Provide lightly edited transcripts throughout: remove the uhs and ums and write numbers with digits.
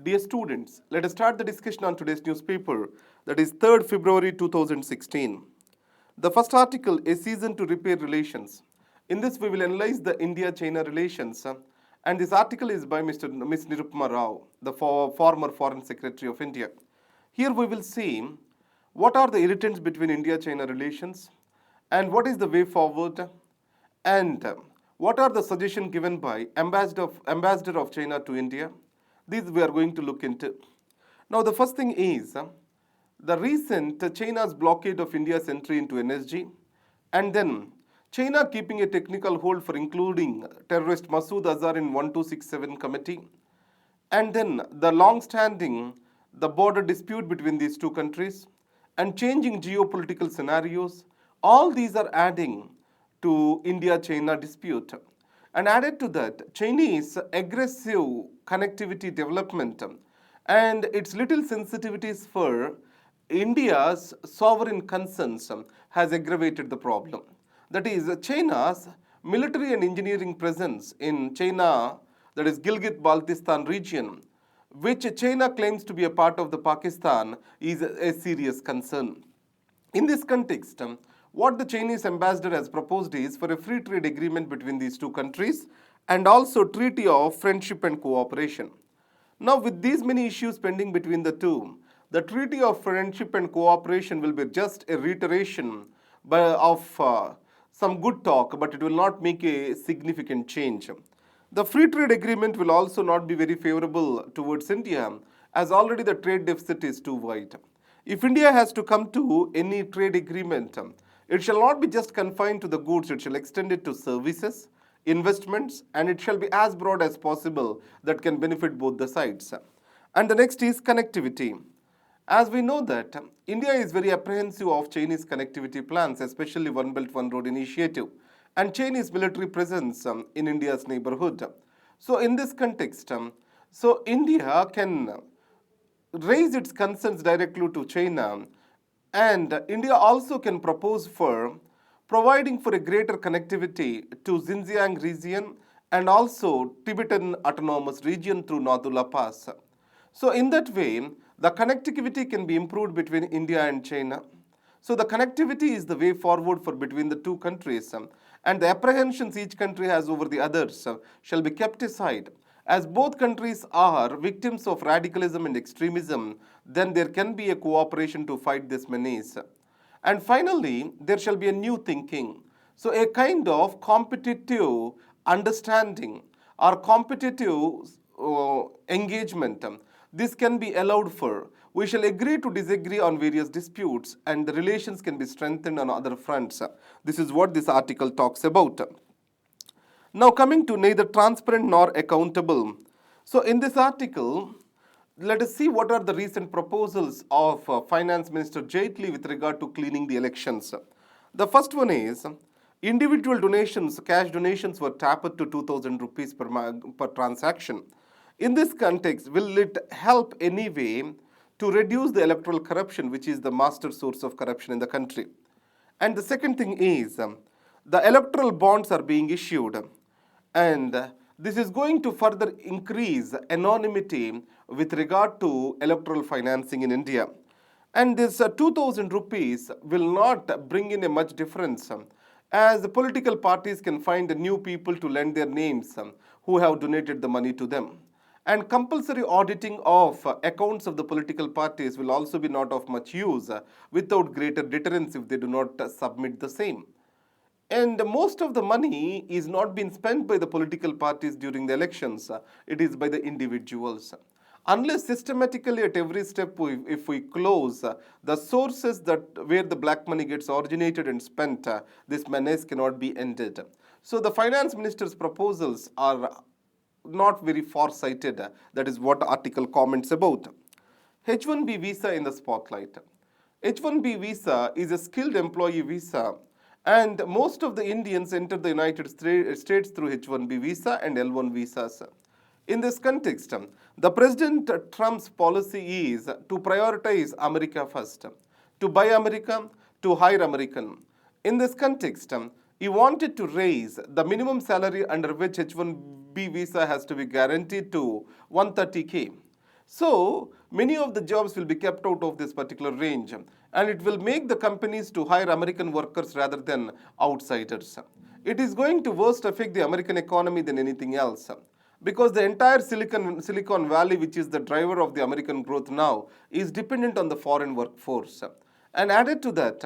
Dear students, let us start the discussion on today's newspaper, that is 3rd February 2016. The first article, A Season to Repair Relations. In this, we will analyze the India-China relations, and this article is by Miss Nirupama Rao, the former Foreign Secretary of India. Here we will see what are the irritants between India-China relations, and what is the way forward, and what are the suggestions given by Ambassador of China to India. These we are going to look into. Now, the first thing is the recent China's blockade of India's entry into energy, and then China keeping a technical hold for including terrorist Masood Azhar in 1267 committee, and then the long-standing the border dispute between these two countries, and changing geopolitical scenarios. All these are adding to India-China dispute. And added to that, Chinese aggressive connectivity development and its little sensitivities for India's sovereign concerns has aggravated the problem. That is, China's military and engineering presence in China, that is Gilgit-Baltistan region, which China claims to be a part of the Pakistan, is a serious concern. In this context, what the Chinese ambassador has proposed is for a free trade agreement between these two countries and also treaty of friendship and cooperation. Now, with these many issues pending between the two, the treaty of friendship and cooperation will be just a reiteration of some good talk, but it will not make a significant change. The free trade agreement will also not be very favorable towards India, as already the trade deficit is too wide. If India has to come to any trade agreement, it shall not be just confined to the goods, it shall extend it to services, investments, and it shall be as broad as possible that can benefit both the sides. And the next is connectivity. As we know that India is very apprehensive of Chinese connectivity plans, especially One Belt One Road initiative, and Chinese military presence in India's neighborhood. So in this context, so India can raise its concerns directly to China, and India also can propose for providing for a greater connectivity to Xinjiang region and also Tibetan Autonomous Region through Nathula Pass. So in that way, the connectivity can be improved between India and China. So the connectivity is the way forward for between the two countries, and the apprehensions each country has over the others shall be kept aside. As both countries are victims of radicalism and extremism, then there can be a cooperation to fight this menace. And finally, there shall be a new thinking. So a kind of competitive understanding or competitive engagement, this can be allowed for. We shall agree to disagree on various disputes, and the relations can be strengthened on other fronts. This is what this article talks about. Now coming to neither transparent nor accountable. So in this article, let us see what are the recent proposals of Finance Minister Jaitley with regard to cleaning the elections. The first one is individual donations, cash donations were tapped to 2,000 rupees per transaction. In this context, will it help anyway to reduce the electoral corruption, which is the master source of corruption in the country? And the second thing is the electoral bonds are being issued, and this is going to further increase anonymity with regard to electoral financing in India. And this 2,000 rupees will not bring in a much difference, as the political parties can find new people to lend their names who have donated the money to them. And compulsory auditing of accounts of the political parties will also be not of much use without greater deterrence if they do not submit the same. And most of the money is not being spent by the political parties during the elections. It is by the individuals. Unless systematically at every step, if we close the sources that where the black money gets originated and spent, this menace cannot be ended. So the finance minister's proposals are not very far-sighted. That is what article comments about. H-1B visa in the spotlight. H-1B visa is a skilled employee visa, and most of the Indians enter the United States through H-1B visa and L-1 visas. In this context, the President Trump's policy is to prioritize America first, to buy America, to hire American. In this context, he wanted to raise the minimum salary under which H-1B visa has to be guaranteed to 130K. So many of the jobs will be kept out of this particular range, and it will make the companies to hire American workers rather than outsiders. It is going to worst affect the American economy than anything else, because the entire Silicon Valley, which is the driver of the American growth now, is dependent on the foreign workforce. And added to that,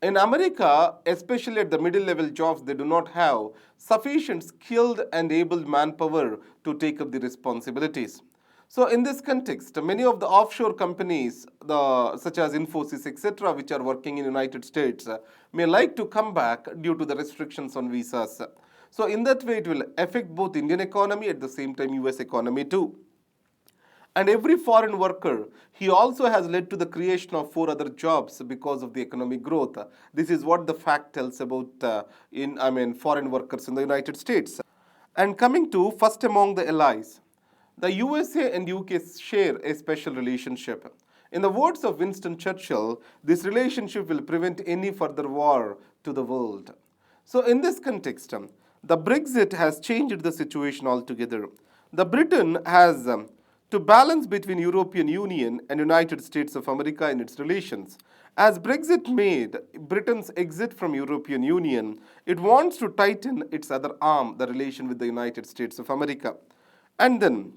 in America, especially at the middle level jobs, they do not have sufficient skilled and able manpower to take up the responsibilities. So in this context, many of the offshore companies, such as Infosys, etc., which are working in United States, may like to come back due to the restrictions on visas. So in that way, it will affect both Indian economy at the same time US economy too. And every foreign worker, he also has led to the creation of 4 other jobs because of the economic growth. This is what the fact tells about foreign workers in the United States. And coming to first among the allies, the USA and UK share a special relationship. In the words of Winston Churchill, this relationship will prevent any further war to the world. So in this context, the Brexit has changed the situation altogether. The Britain has to balance between European Union and United States of America in its relations. As Brexit made Britain's exit from European Union, it wants to tighten its other arm, the relation with the United States of America. And then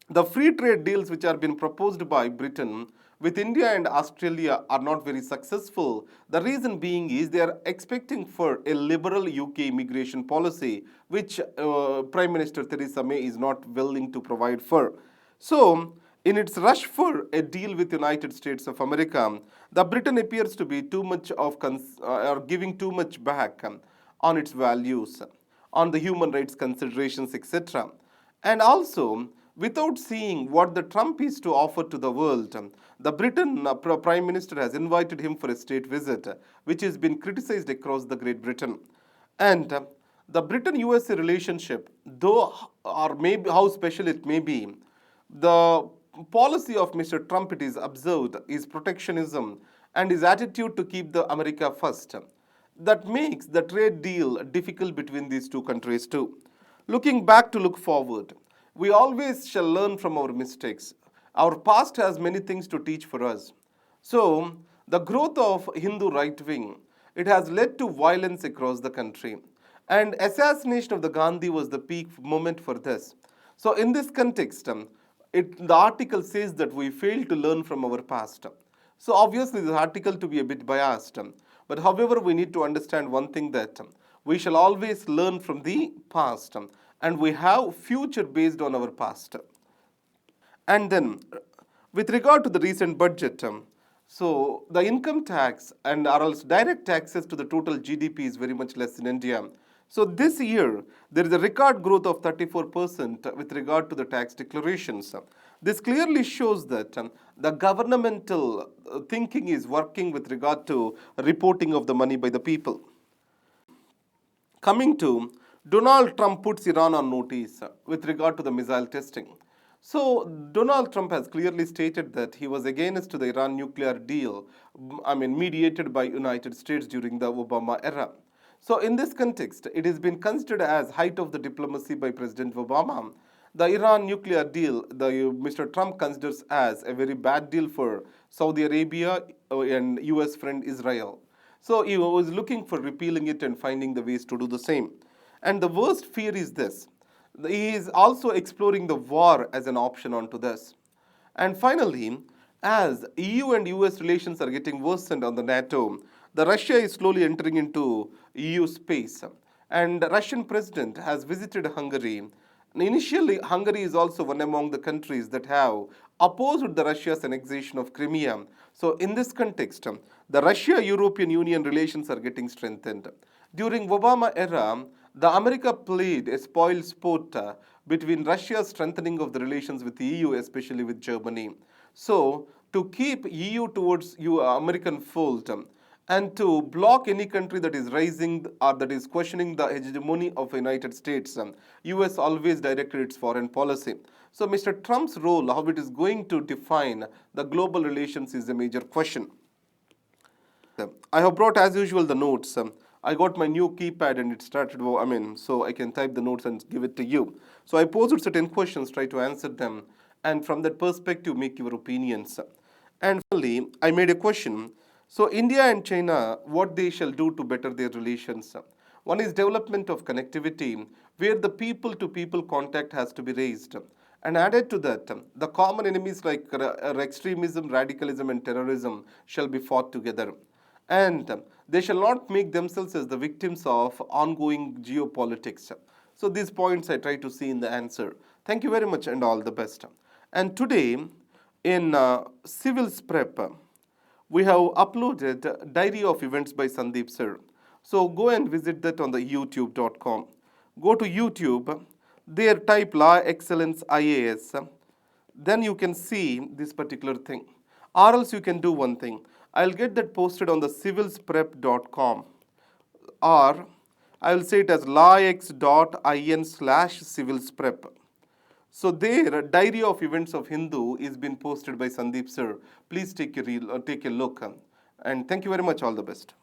the free trade deals which are being proposed by Britain with India and Australia are not very successful. The reason being is they are expecting for a liberal UK immigration policy, which Prime Minister Theresa May is not willing to provide for. So, in its rush for a deal with United States of America, the Britain appears to be too much of or giving too much back on its values, on the human rights considerations, etc. And also, without seeing what the Trump is to offer to the world, the Britain Prime Minister has invited him for a state visit, which has been criticized across the Great Britain. And the Britain-USA relationship, though or maybe how special it may be, the policy of Mr. Trump, it is observed, is protectionism and his attitude to keep the America first. That makes the trade deal difficult between these two countries too. Looking back to look forward, we always shall learn from our mistakes. Our past has many things to teach for us. So, the growth of Hindu right wing, it has led to violence across the country. And assassination of the Gandhi was the peak moment for this. So, in this context, the article says that we failed to learn from our past. So obviously this article to be a bit biased. But however, we need to understand one thing, that we shall always learn from the past and we have future based on our past. And then with regard to the recent budget, so the income tax and or else direct taxes to the total GDP is very much less in India. So this year, there is a record growth of 34% with regard to the tax declarations. This clearly shows that the governmental thinking is working with regard to reporting of the money by the people. Coming to Donald Trump puts Iran on notice with regard to the missile testing. So Donald Trump has clearly stated that he was against the Iran nuclear deal, mediated by United States during the Obama era. So in this context, it has been considered as height of the diplomacy by President Obama. The Iran nuclear deal, Mr. Trump considers as a very bad deal for Saudi Arabia and US friend Israel. So he was looking for repealing it and finding the ways to do the same. And the worst fear is this. He is also exploring the war as an option onto this. And finally, as EU and US relations are getting worsened on the NATO, the Russia is slowly entering into EU space. And the Russian president has visited Hungary. Initially, Hungary is also one among the countries that have opposed the Russia's annexation of Crimea. So in this context, the Russia-European Union relations are getting strengthened. During Obama era, the America played a spoil sport between Russia's strengthening of the relations with the EU, especially with Germany. So to keep EU towards American fold, and to block any country that is rising or that is questioning the hegemony of the United States, US always directed its foreign policy. So Mr. Trump's role, how it is going to define the global relations, is a major question. I have brought as usual the notes. I got my new keypad and it started, so I can type the notes and give it to you. So I posed certain questions, try to answer them. and from that perspective make your opinions. And finally, I made a question. So India and China, what they shall do to better their relations? One is development of connectivity, where the people-to-people contact has to be raised. And added to that, the common enemies like extremism, radicalism, and terrorism shall be fought together. And they shall not make themselves as the victims of ongoing geopolitics. So these points I try to see in the answer. Thank you very much and all the best. And today in Civils Prep, we have uploaded Diary of Events by Sandeep sir. So go and visit that on the youtube.com. Go to YouTube, there type Law Excellence IAS, then you can see this particular thing. Or else you can do one thing. I'll get that posted on the civilsprep.com, or I will say it as lawx.in/civilsprep. So there, a Diary of Events of Hindu is been posted by Sandeep sir. Please take a look. And thank you very much. All the best.